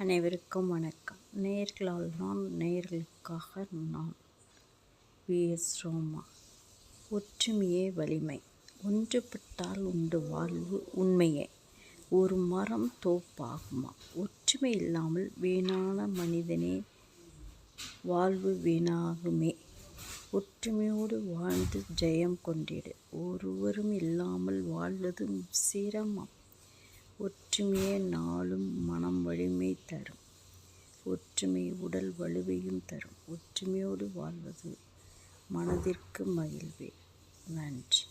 அனைவருக்கும் வணக்கம். நேயர்களால் நான், நேயர்களுக்காக நான். வி.எஸ். ரோமா. ஒற்றுமையே வலிமை. ஒன்றுபட்டால் உண்டு வாழ்வு உண்மையே. ஒரு மரம் தோப்பாகுமா? ஒற்றுமை இல்லாமல் வீணான மனிதனே வாழ்வு வீணாகுமே. ஒற்றுமையோடு வாழ்ந்து ஜெயம் கொண்டிடு. ஒருவரும் இல்லாமல் வாழ்வது சிரமம். ஒற்றுமையே நாளும் மனம் வலிமை தரும். ஒற்றுமை உடல் வலுவையும் தரும். ஒற்றுமையோடு வாழ்வது மனதிற்கு மகிழ்வே. நன்றி.